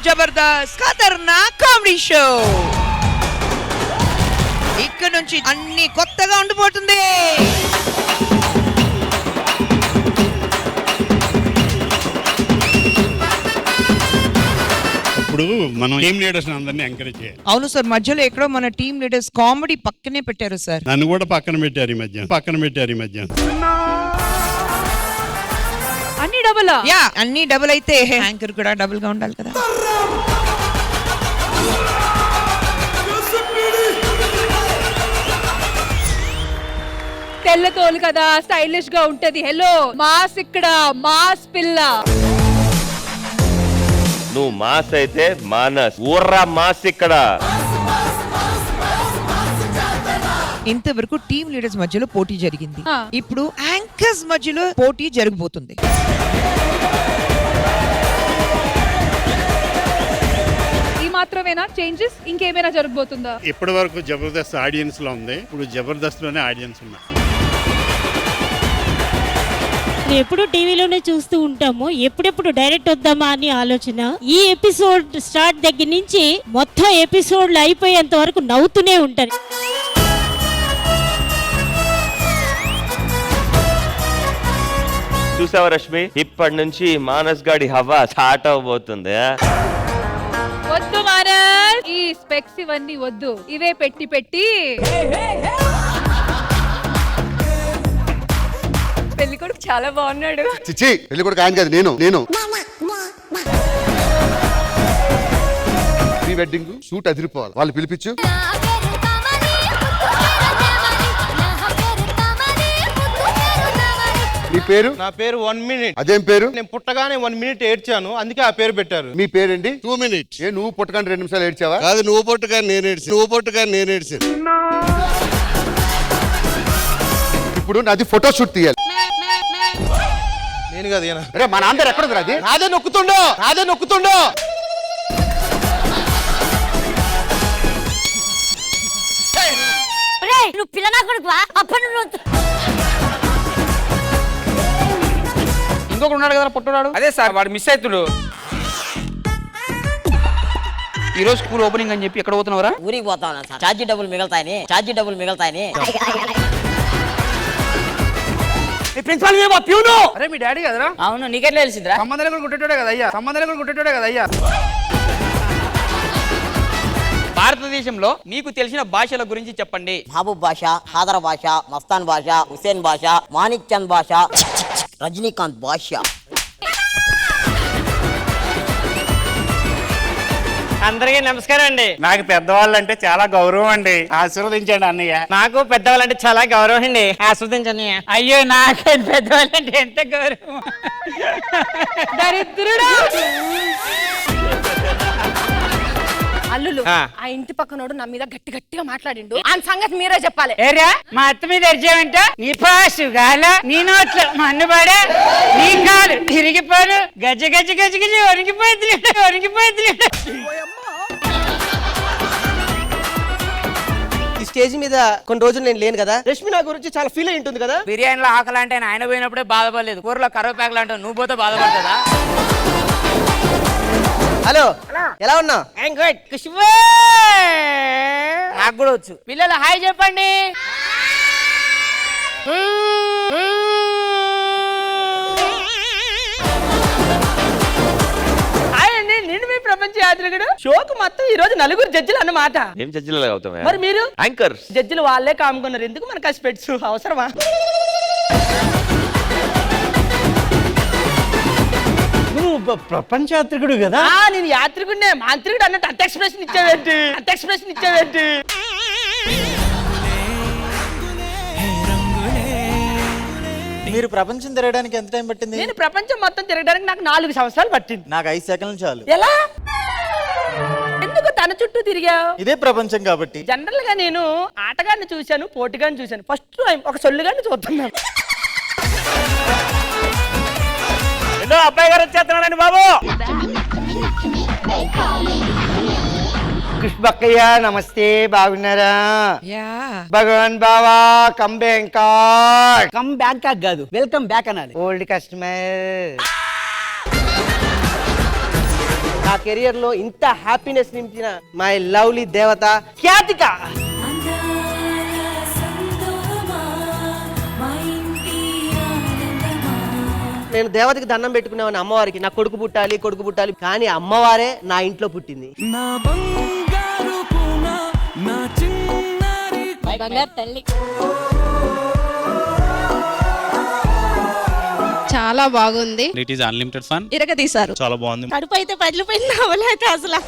జబర్దస్త్ ఖతర్నాక్ comedy show. ఇక్కడ నుంచి అన్ని కొత్తగా ఉండిపోతుంది. ఇప్పుడు మనం టీమ్ లీడర్స్ అందరినీ ఎంకరేజ్ చేయాలి. అవును సార్, మధ్యలో ఎక్కడో మన టీమ్ లీడర్స్ కామెడీ పక్కనే పెట్టారు సార్. నన్ను కూడా పక్కన పెట్టారు ఈ మధ్య. అన్ని డబుల్. యా, అన్ని డబుల్ అయితే యాంకర్ కూడా డబుల్ గా ఉండాలి కదా. తెల్ల తోలు కదా, స్టైలిష్ గా ఉంటది. హలో మాస్, ఇక్కడ మాస్ పిల్ల. నువ్వు మాస్ అయితే మానస్, ఊర్రా మాస్ ఇక్కడ. ఇంతవరకు టీమ్ లీడర్స్ మధ్యలో పోటీ జరిగింది, ఇప్పుడు యాంకర్స్ మధ్యలో పోటీ జరగబోతుంది. ఈ మాత్రమేనా చేంజెస్, ఇంకేమైనా జరగబోతుందా? ఇప్పటి వరకు జబర్దస్త్ ఆడియన్స్ లో ఉంది, ఇప్పుడు జబర్దస్త్ లోనే ఆడియన్స్ ఉన్నారు. ఎప్పుడు టీవీలోనే చూస్తూ ఉంటాము, ఎప్పుడెప్పుడు డైరెక్ట్ వద్దామా అని ఆలోచన. ఈ ఎపిసోడ్ స్టార్ట్ దగ్గర నుంచి మొత్తం ఎపిసోడ్లు అయిపోయేంత వరకు నవ్వుతూనే ఉంటారు. చూసావా రష్మి, ఇప్పటి నుంచి మానస్ గాడి హవా స్టార్ట్ అవబోతుంది. వద్దు మానస్, ఈ స్పెక్స్ ఇవన్నీ వద్దు, ఇవే పెట్టి పెట్టి. పెళ్లి కొడుకు చాలా బాగున్నాడు. చిచ్చి, పెళ్లి కొడుకు ఆయన కాదు, నేను. ప్రీ వెడ్డింగ్ షూట్ అదిరిపోవాలి, వాళ్ళు పిలిపించు. నీ పేరు? నా పేరు 1 మినిట్. అదేం పేరు? నేను పుట్టగానే 1 మినిట్ ఏడ్చాను, అందుకే ఆ పేరు పెట్టారు. మీ పేరేంటి? 2 మినిట్స్. ఏ, నువ్వు పుట్టగానే 2 నిమిషాలు ఏడ్చావా? కాదు, నువ్వు పుట్టగా నేను ఏడ్చాను. ఇప్పుడు నాది ఫోటో షూట్ తీయాలి. నేను కాదు, అరే మా నాన్న ఎక్కడ ఉంది? అది నాదే నొక్కుతుండో. నువ్వు పిల్లనా కొడుకువా? అప్పటి ఇంకొకటి ఉన్నాడు కదా పుట్టడాడు. అదే సార్, వాడు మిస్ అవుతుడు. ఈ రోజు స్కూల్ ఓపెనింగ్ అని చెప్పి ఎక్కడ పోతున్నావరా? ఊరికి పోతాను సార్, ఛార్జీ డబ్బులు మిగతాయని. ప్రిన్సిపల్ అరే మీ డాడీ కదరా? అవును, నీకెట్లా తెలిసిందిరా? సంబంధాలు కూడా కుట్టేటోడే కదా అయ్యా. భారతదేశంలో మీకు తెలిసిన భాషల గురించి చెప్పండి. మహబూబ్ భాష, ఖాదర్ భాష, మస్తాన్ భాష, హుసేన్ భాష, మాణిక్ చంద్ భాష, రజనీకాంత్ భాష. అందరికీ నమస్కారం అండి. నాకు పెద్దవాళ్ళు అంటే చాలా గౌరవం అండి, ఆశీర్వదించండి అన్నయ్య. నాకు పెద్దవాళ్ళంటే చాలా గౌరవం అండి, ఆస్వాదించండి. అయ్యో, నాకే పెద్దవాళ్ళంటే ఎంత గౌరవం. దరిద్రుడా. అల్లులు, ఆ ఇంటి పక్కనోడు నా మీద గట్టిగా మాట్లాడిండు, ఆ సంగతి మీరే చెప్పాలి. ఏరా, మా అత్త మీద అరిచావంట? నీ పాసు గాల, నీ నోట్లో మన్నుబడే, నీ కాలు తిరిగిపోను, గజ వణికిపోయింది. ఈ స్టేజ్ మీద కొన్ని రోజులు నేను లేను కదా, రష్మి నా గురించి చాలా ఫీల్ అయి ఉంటుంది కదా. బిర్యానీలో ఆకలి అంటే ఆయన పోయినప్పుడే బాధపడలేదు, కూరలో కరివేపాకులు అంటావు, నువ్వు పోతే బాధపడుతుందా? హలో, ఎలా ఉన్నా? నాకు కూడా వచ్చు. పిల్లలు హాయ్ చెప్పండి. హాయ్ అండి, నేను మీ ప్రపంచ యాత్రికుడు. షోకు మొత్తం ఈ రోజు 4 జడ్జిలు అన్నమాట. ఏం జడ్జిలు అవుతాం? మరి మీరు యాంకర్స్. జడ్జిలు వాళ్ళే కాముకున్నారు, ఎందుకు మనకు ఆ స్పెట్స్ అవసరమా? నువ్వు ప్రపంచ యాత్రికుడు కదా? నేను యాత్రికుడినే, మాంత్రికుడు అన్నట్టు అంత ఎక్స్ప్రెషన్ ఇచ్చావేంటి? మీరు ప్రపంచం తిరగడానికి ఎంత టైం పట్టింది? నేను ప్రపంచం మొత్తం తిరగడానికి నాకు 4 సంవత్సరాలు పట్టింది. నాకు 5 సెకండ్లు చాలు. ఎలా? ఎందుకు తన చుట్టూ తిరిగావు? ఇదే ప్రపంచం కాబట్టి. జనరల్ గా నేను ఆటగాన్ని చూశాను, పోటీగాన్ని చూశాను, ఫస్ట్ టైం ఒక సొల్లుగాన్ని చూస్తున్నాను. ఏదో అబ్బాయి గారు వచ్చేస్తున్నారండి బాబు. కృష్ణక్కయ్య నమస్తే, బాగున్నారా? భగవాన్ బావా కమ్ బ్యాంకాక్. కమ్ బ్యాంకాక్ కాదు, వెల్కమ్ బ్యాక్ అనాలి. Old customer. నా కెరియర్ లో ఇంత హ్యాపీనెస్ నింపిన మై లవ్లీ దేవత ఖ్యాతిక. నేను దేవతకి దండం పెట్టుకునేవాడిని అమ్మవారికి, నా కొడుకు పుట్టాలి కానీ అమ్మవారే నా ఇంట్లో పుట్టింది. చాలా బాగుంది. It is unlimited fun. ఇరగదీశారు. చాలా బాగుంది. కడుపు అయితే పగిలిపోయింది అసలు